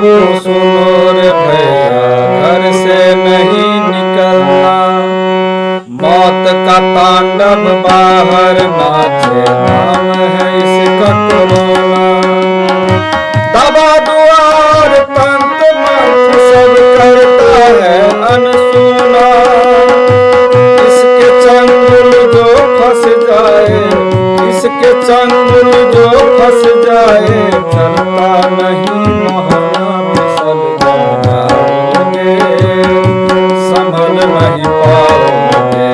बाबू सुनो रे भैया, घर से नहीं निकलना। मौत का तांडव बाहर नाचे, नाम है इसका कोरोना। दबा दुआर तंत्र मंत्र सब करता है अनसुना। इसके चंगुल जो फंस जाए, इसके चंगुल जो फंस जाए, चलता नहीं मोहना। फिसल जब जाओगे संभल नहीं पाओगे,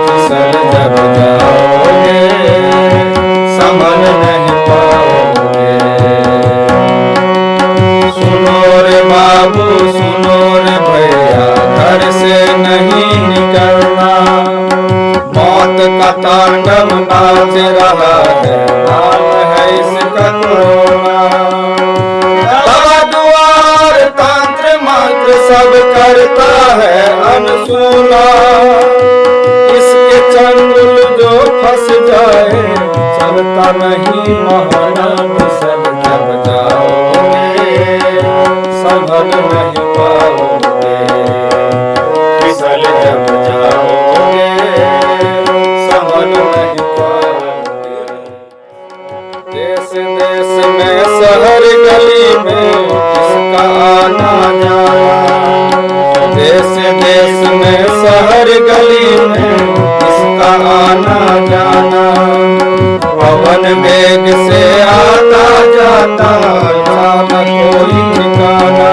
फिसल जब जाओगे संभल नहीं पाओगे। सुनो रे बाबू सुनो रे भैया, घर से नहीं निकलना। मौत का तांडव नाच रहा है, नाम है इसका कोरोना। दवा दुआर तंत्र मंत्र सब करता है अनसुना। इसके चंगुल जो फंस जाए, चलता नहीं मोहना। फिसल जब जाओगे संभल नहीं पाओगे, फिसल जब जाओगे संभल नहीं पाओगे। देश देश में शहर गली में किसका आना जाना। देश देश में शहर गली में किसका आना जाना। पवन वेग से आता जाता, ना कोई ठिकाना।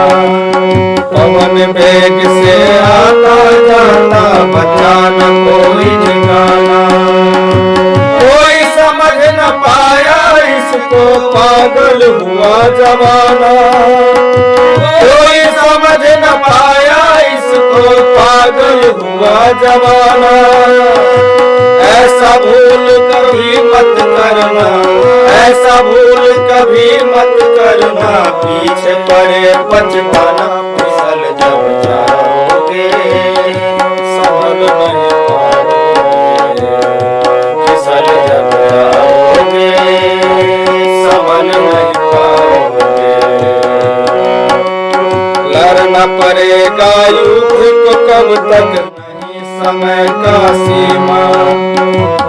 पवन वेग से आता जाता, बचा न कोई ठिकाना। कोई समझ न पाया इसको, पागल हुआ जमाना। कोई समझ न पाया इसको, पागल हुआ जमाना। ऐसा भूल कभी मत करना, ऐसा भूल कभी मत करना। पीछे पड़े पछताना। फिसल जब जाओगे संभल नहीं पाओगे, फिसल जब जाओगे संभल नहीं पाओगे। लड़ना पड़ेगा युद्ध को कब तक, नहीं समय का सीमा।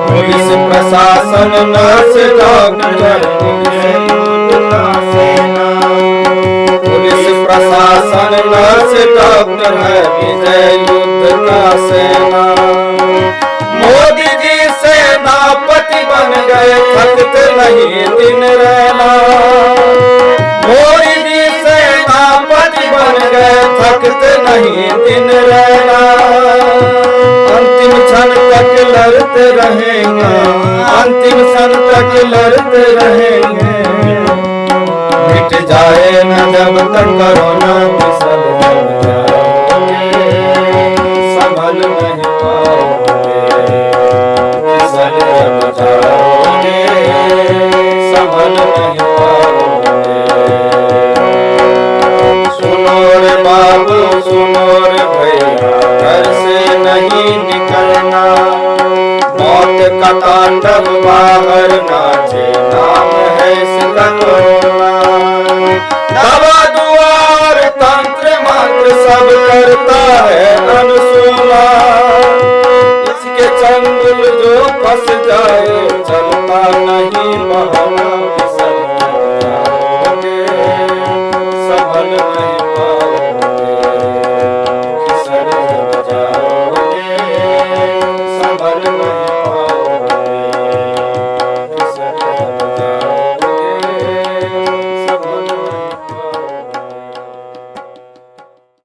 पुलिस प्रशासन नर्स डॉक्टर, पुलिस युद्ध का सेना। पुलिस प्रशासन नर्स डॉक्टर है विजय युद्ध का सेना। मोदी जी सेनापति बन गए, थकते नहीं दिन रहना। मोदी जी सेनापति बन गए, थकते नहीं दिन रहना। अंतिम क्षण तक लड़ते रहेंगे, अंतिम क्षण तक लड़ते रहेंगे। मिट जाए न जब तक कोरोना। फिसल जब जाओगे संभल नहीं पाओगे, फिसल जब जाओगे संभल नहीं पाओगे। सुनो रे बाबू सुनो रे भैया, घर से नहीं निकलना। मौत का तांडव बाहर नाचे, नाम है इसका कोरोना। दवा दुआर तंत्र मंत्र सब करता है अनसुना। इसके चंगुल जो फंस जाए, चलता नहीं बहाना।